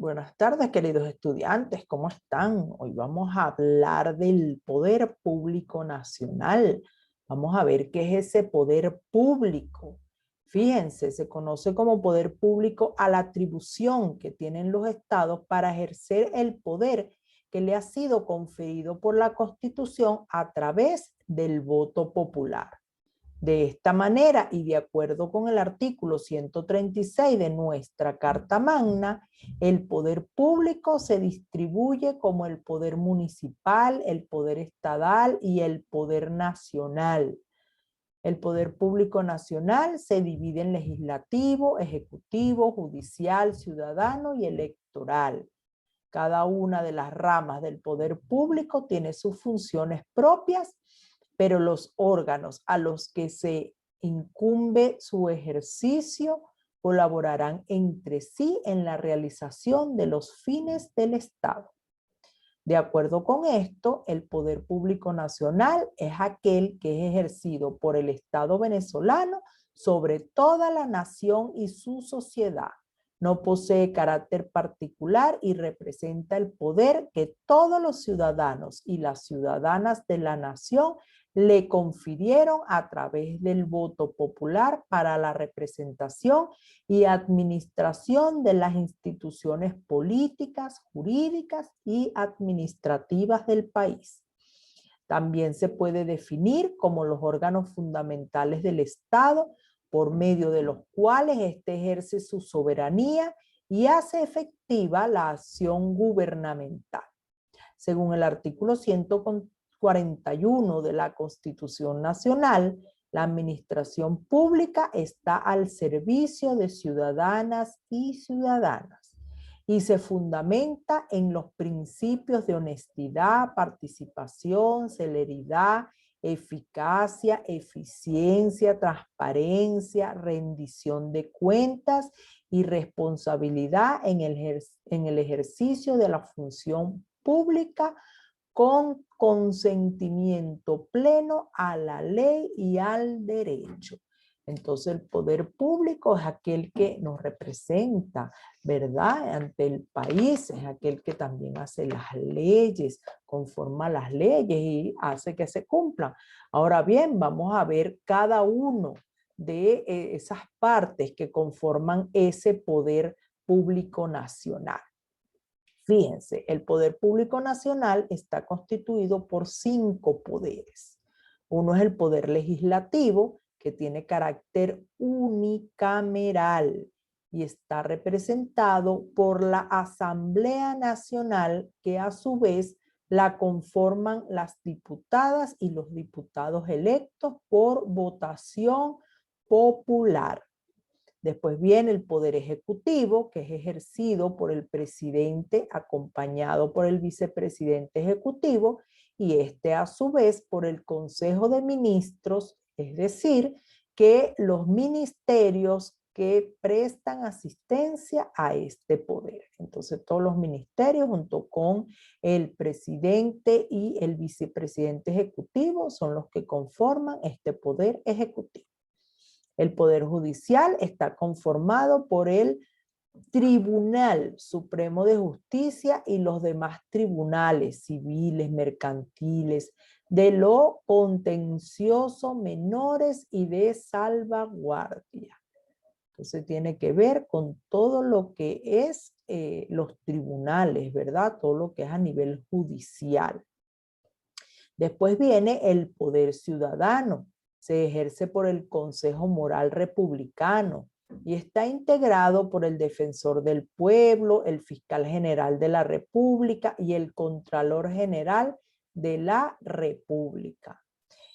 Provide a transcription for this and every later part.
Buenas tardes, queridos estudiantes, ¿cómo están? Hoy vamos a hablar del poder público nacional. Vamos a ver qué es ese poder público. Fíjense, se conoce como poder público a la atribución que tienen los estados para ejercer el poder que le ha sido conferido por la Constitución a través del voto popular. De esta manera, y de acuerdo con el artículo 136 de nuestra Carta Magna, el poder público se distribuye como el poder municipal, el poder estatal y el poder nacional. El poder público nacional se divide en legislativo, ejecutivo, judicial, ciudadano y electoral. Cada una de las ramas del poder público tiene sus funciones propias, pero los órganos a los que se incumbe su ejercicio colaborarán entre sí en la realización de los fines del Estado. De acuerdo con esto, el poder público nacional es aquel que es ejercido por el Estado venezolano sobre toda la nación y su sociedad. No posee carácter particular y representa el poder que todos los ciudadanos y las ciudadanas de la nación le confirieron a través del voto popular para la representación y administración de las instituciones políticas, jurídicas y administrativas del país. También se puede definir como los órganos fundamentales del Estado por medio de los cuales éste ejerce su soberanía y hace efectiva la acción gubernamental. Según el artículo 141 de la Constitución Nacional, la administración pública está al servicio de ciudadanas y ciudadanos y se fundamenta en los principios de honestidad, participación, celeridad, eficacia, eficiencia, transparencia, rendición de cuentas y responsabilidad en el ejercicio de la función pública con consentimiento pleno a la ley y al derecho. Entonces el poder público es aquel que nos representa, ¿verdad? Ante el país, es aquel que también hace las leyes, conforma las leyes y hace que se cumplan. Ahora bien, vamos a ver cada uno de esas partes que conforman ese poder público nacional. Fíjense, el poder público nacional está constituido por 5 poderes. Uno es el poder legislativo, que tiene carácter unicameral y está representado por la Asamblea Nacional, que a su vez la conforman las diputadas y los diputados electos por votación popular. Después viene el poder ejecutivo, que es ejercido por el presidente acompañado por el vicepresidente ejecutivo y este a su vez por el Consejo de Ministros, es decir, que los ministerios que prestan asistencia a este poder. Entonces todos los ministerios junto con el presidente y el vicepresidente ejecutivo son los que conforman este poder ejecutivo. El Poder Judicial está conformado por el Tribunal Supremo de Justicia y los demás tribunales civiles, mercantiles, de lo contencioso menores y de salvaguardia. Entonces tiene que ver con todo lo que es los tribunales, ¿verdad? Todo lo que es a nivel judicial. Después viene el poder ciudadano. Se ejerce por el Consejo Moral Republicano y está integrado por el Defensor del Pueblo, el Fiscal General de la República y el Contralor General de la República.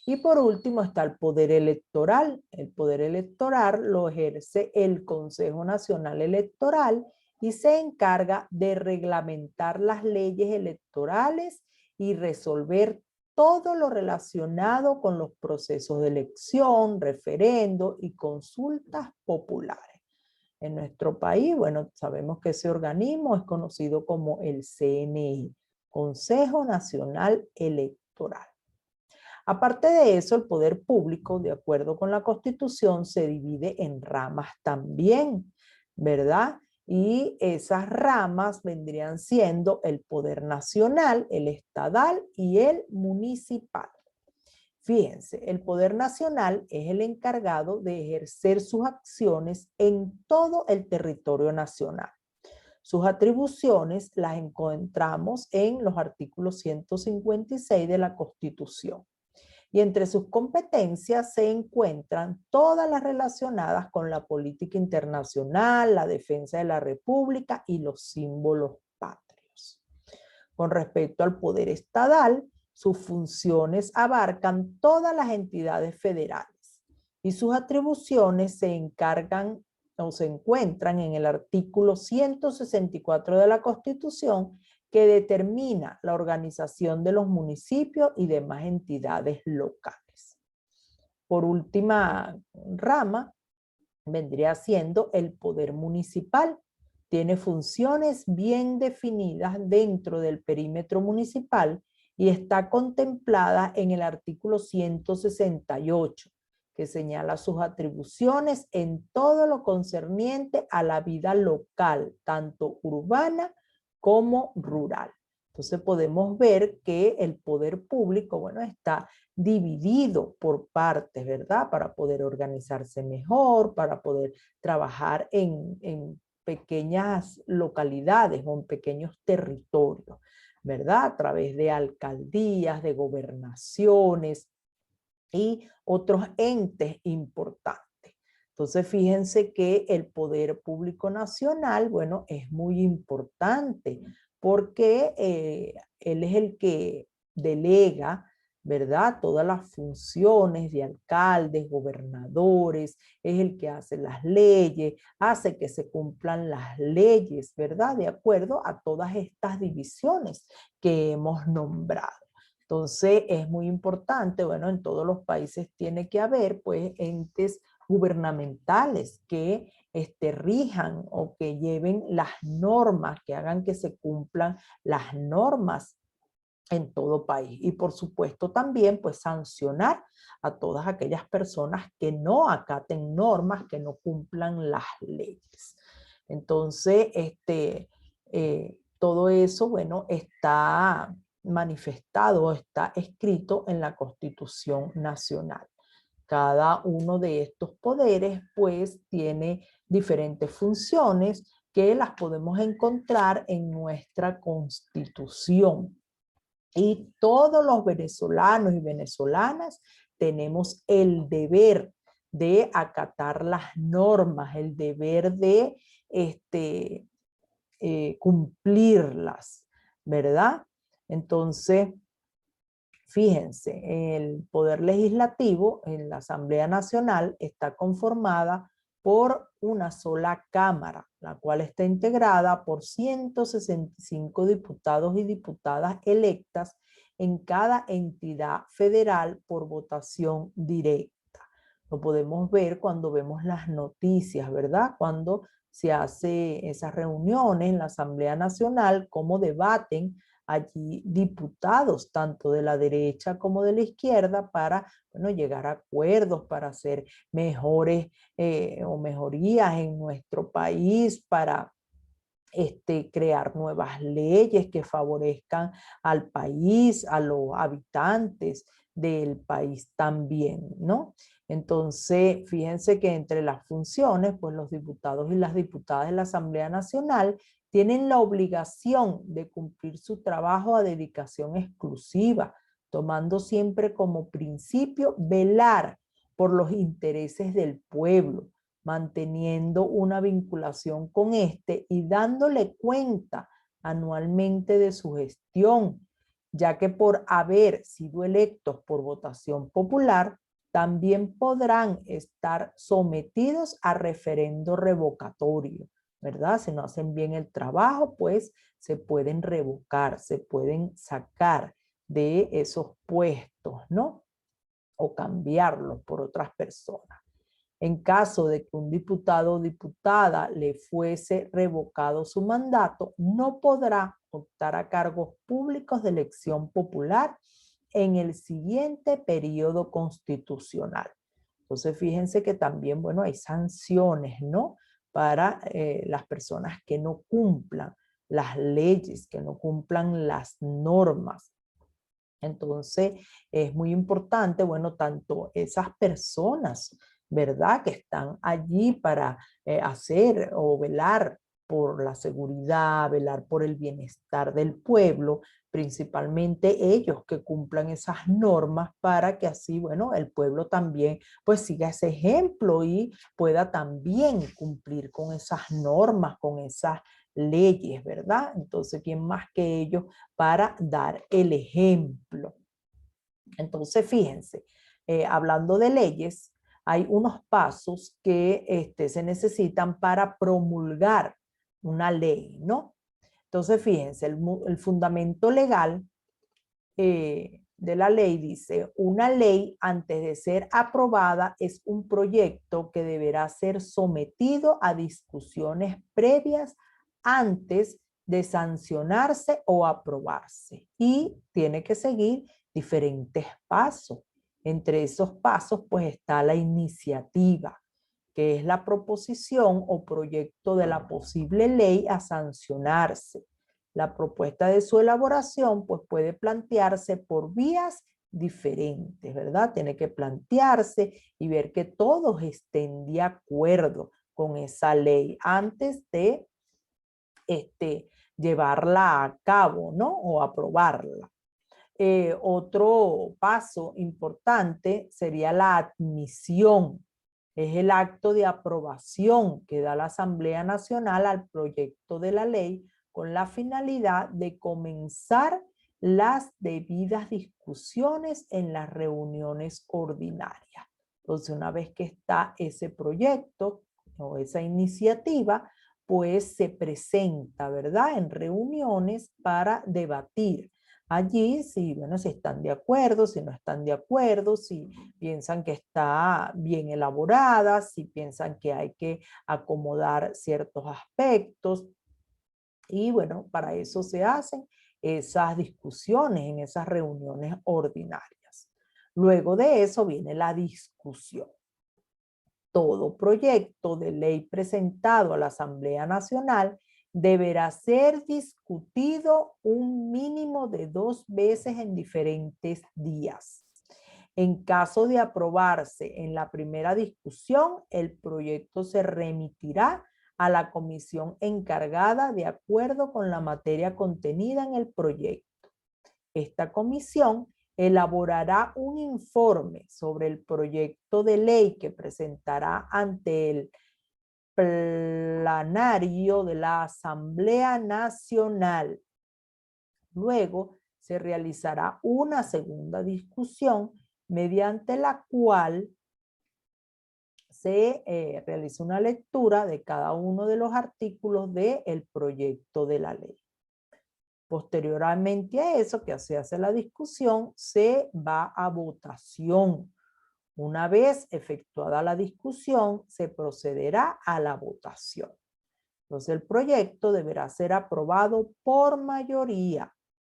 Y por último está el poder electoral. El poder electoral lo ejerce el Consejo Nacional Electoral y se encarga de reglamentar las leyes electorales y resolver todo lo relacionado con los procesos de elección, referendo y consultas populares. En nuestro país, bueno, sabemos que ese organismo es conocido como el CNI, Consejo Nacional Electoral. Aparte de eso, el poder público, de acuerdo con la Constitución, se divide en ramas también, ¿verdad? Y esas ramas vendrían siendo el poder nacional, el estatal y el municipal. Fíjense, el poder nacional es el encargado de ejercer sus acciones en todo el territorio nacional. Sus atribuciones las encontramos en los artículos 156 de la Constitución. Y entre sus competencias se encuentran todas las relacionadas con la política internacional, la defensa de la República y los símbolos patrios. Con respecto al poder estatal, sus funciones abarcan todas las entidades federales y sus atribuciones se encargan o se encuentran en el artículo 164 de la Constitución, que determina la organización de los municipios y demás entidades locales. Por última rama, vendría siendo el poder municipal. Tiene funciones bien definidas dentro del perímetro municipal y está contemplada en el artículo 168, que señala sus atribuciones en todo lo concerniente a la vida local, tanto urbana como rural. Entonces podemos ver que el poder público, bueno, está dividido por partes, ¿verdad? Para poder organizarse mejor, para poder trabajar en pequeñas localidades o en pequeños territorios, ¿verdad? A través de alcaldías, de gobernaciones y otros entes importantes. Entonces, fíjense que el poder público nacional, bueno, es muy importante porque él es el que delega, ¿verdad? Todas las funciones de alcaldes, gobernadores, es el que hace las leyes, hace que se cumplan las leyes, ¿verdad? De acuerdo a todas estas divisiones que hemos nombrado. Entonces, es muy importante, bueno, en todos los países tiene que haber, pues, entes gubernamentales que rijan o que lleven las normas, que hagan que se cumplan las normas en todo país. Y por supuesto también pues sancionar a todas aquellas personas que no acaten normas, que no cumplan las leyes. Entonces, todo eso, bueno, está manifestado, está escrito en la Constitución Nacional. Cada uno de estos poderes pues tiene diferentes funciones que las podemos encontrar en nuestra Constitución. Y todos los venezolanos y venezolanas tenemos el deber de acatar las normas, el deber de cumplirlas, ¿verdad? Entonces, fíjense, el Poder Legislativo en la Asamblea Nacional está conformada por una sola Cámara, la cual está integrada por 165 diputados y diputadas electas en cada entidad federal por votación directa. Lo podemos ver cuando vemos las noticias, ¿verdad? Cuando se hace esas reuniones en la Asamblea Nacional, cómo debaten allí diputados, tanto de la derecha como de la izquierda, para, bueno, llegar a acuerdos, para hacer mejores o mejorías en nuestro país, para crear nuevas leyes que favorezcan al país, a los habitantes del país también, ¿no? Entonces, fíjense que entre las funciones, pues los diputados y las diputadas de la Asamblea Nacional tienen la obligación de cumplir su trabajo a dedicación exclusiva, tomando siempre como principio velar por los intereses del pueblo, manteniendo una vinculación con este y dándole cuenta anualmente de su gestión, ya que por haber sido electos por votación popular, también podrán estar sometidos a referendo revocatorio, ¿verdad? Si no hacen bien el trabajo, pues se pueden revocar, se pueden sacar de esos puestos, ¿no? O cambiarlos por otras personas. En caso de que un diputado o diputada le fuese revocado su mandato, no podrá optar a cargos públicos de elección popular en el siguiente periodo constitucional. Entonces, fíjense que también, bueno, hay sanciones, ¿no? para las personas que no cumplan las leyes, que no cumplan las normas. Entonces, es muy importante, bueno, tanto esas personas, ¿verdad?, que están allí para hacer o velar por la seguridad, velar por el bienestar del pueblo, principalmente ellos que cumplan esas normas para que así, bueno, el pueblo también pues siga ese ejemplo y pueda también cumplir con esas normas, con esas leyes, ¿verdad? Entonces, ¿quién más que ellos para dar el ejemplo? Entonces, fíjense, hablando de leyes, hay unos pasos que se necesitan para promulgar una ley, ¿no? Entonces, fíjense, el fundamento legal de la ley dice, una ley antes de ser aprobada es un proyecto que deberá ser sometido a discusiones previas antes de sancionarse o aprobarse y tiene que seguir diferentes pasos. Entre esos pasos pues está la iniciativa, que es la proposición o proyecto de la posible ley a sancionarse. La propuesta de su elaboración pues puede plantearse por vías diferentes, ¿verdad? Tiene que plantearse y ver que todos estén de acuerdo con esa ley antes de llevarla a cabo, ¿no? O aprobarla. Otro paso importante sería la admisión. Es el acto de aprobación que da la Asamblea Nacional al proyecto de la ley con la finalidad de comenzar las debidas discusiones en las reuniones ordinarias. Entonces, una vez que está ese proyecto o esa iniciativa, pues se presenta, ¿verdad?, en reuniones para debatir. Allí, si, bueno, si están de acuerdo, si no están de acuerdo, si piensan que está bien elaborada, si piensan que hay que acomodar ciertos aspectos. Y bueno, para eso se hacen esas discusiones en esas reuniones ordinarias. Luego de eso viene la discusión. Todo proyecto de ley presentado a la Asamblea Nacional deberá ser discutido un mínimo de 2 veces en diferentes días. En caso de aprobarse en la primera discusión, el proyecto se remitirá a la comisión encargada de acuerdo con la materia contenida en el proyecto. Esta comisión elaborará un informe sobre el proyecto de ley que presentará ante el plenario de la Asamblea Nacional. Luego se realizará una segunda discusión mediante la cual se realiza una lectura de cada uno de los artículos del proyecto de la ley. Posteriormente a eso, que se hace la discusión, se va a votación. Una vez efectuada la discusión, se procederá a la votación. Entonces, el proyecto deberá ser aprobado por mayoría.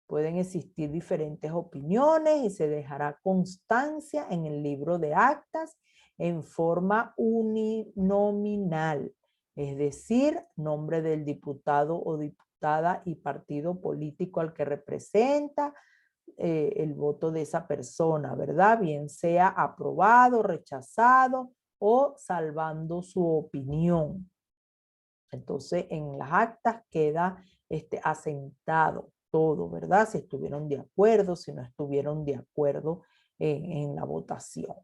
Pueden existir diferentes opiniones y se dejará constancia en el libro de actas en forma uninominal, es decir, nombre del diputado o diputada y partido político al que representa, el voto de esa persona, ¿verdad? Bien sea aprobado, rechazado o salvando su opinión. Entonces, en las actas queda asentado todo, ¿verdad? Si estuvieron de acuerdo, si no estuvieron de acuerdo en la votación.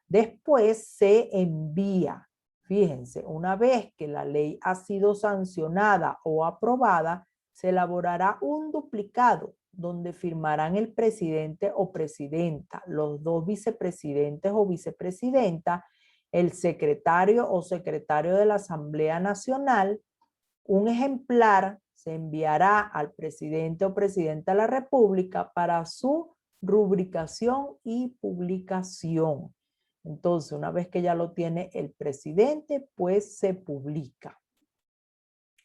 Después se envía, fíjense, una vez que la ley ha sido sancionada o aprobada, se elaborará un duplicado donde firmarán el presidente o presidenta, los dos vicepresidentes o vicepresidenta, el secretario o secretario de la Asamblea Nacional. Un ejemplar se enviará al presidente o presidenta de la República para su rubricación y publicación. Entonces, una vez que ya lo tiene el presidente, pues se publica.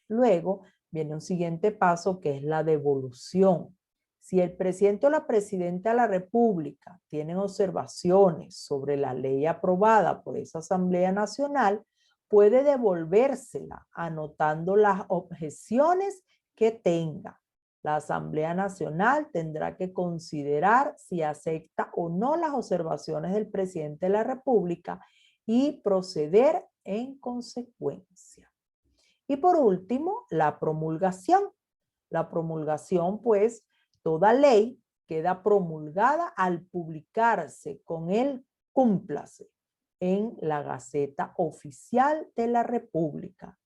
Luego viene un siguiente paso que es la devolución. Si el presidente o la presidenta de la República tienen observaciones sobre la ley aprobada por esa Asamblea Nacional, puede devolvérsela anotando las objeciones que tenga. La Asamblea Nacional tendrá que considerar si acepta o no las observaciones del presidente de la República y proceder en consecuencia. Y por último, la promulgación. La promulgación, pues, toda ley queda promulgada al publicarse con el cúmplase en la Gaceta Oficial de la República.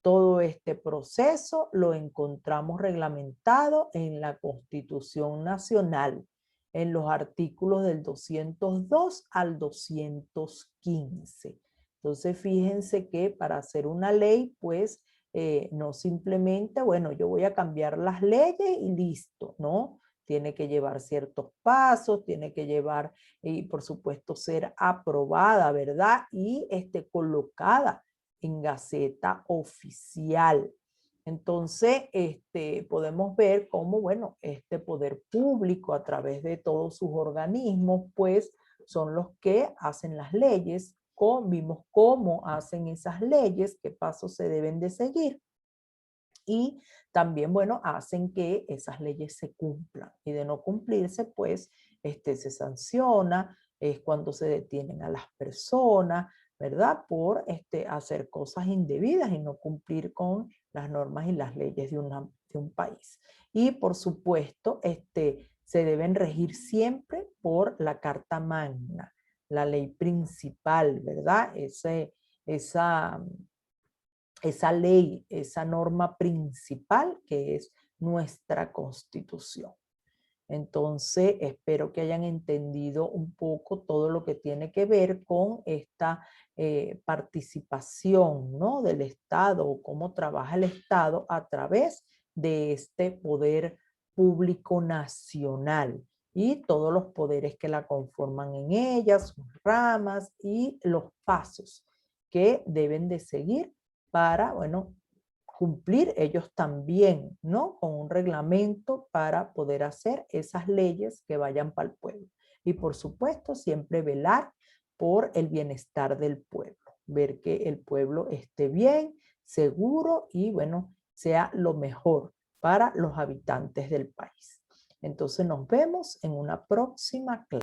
Todo este proceso lo encontramos reglamentado en la Constitución Nacional, en los artículos del 202 al 215. Entonces, fíjense que para hacer una ley, pues, no simplemente, bueno, yo voy a cambiar las leyes y listo, ¿no? Tiene que llevar ciertos pasos, tiene que llevar, y por supuesto, ser aprobada, ¿verdad? Y colocada en Gaceta Oficial. Entonces, podemos ver cómo, bueno, este poder público a través de todos sus organismos, pues, son los que hacen las leyes. Vimos cómo hacen esas leyes, qué pasos se deben de seguir. Y también, bueno, hacen que esas leyes se cumplan. Y de no cumplirse, pues, se sanciona, es cuando se detienen a las personas, ¿verdad? Por hacer cosas indebidas y no cumplir con las normas y las leyes de un país. Y por supuesto, se deben regir siempre por la Carta Magna, la ley principal, ¿verdad? Esa ley, esa norma principal que es nuestra Constitución. Entonces, espero que hayan entendido un poco todo lo que tiene que ver con esta participación, ¿no?, del Estado, o cómo trabaja el Estado a través de este poder público nacional y todos los poderes que la conforman en ella, sus ramas y los pasos que deben de seguir para, bueno, cumplir ellos también, ¿no?, con un reglamento para poder hacer esas leyes que vayan para el pueblo. Y por supuesto, siempre velar por el bienestar del pueblo, ver que el pueblo esté bien, seguro y, bueno, sea lo mejor para los habitantes del país. Entonces nos vemos en una próxima clase.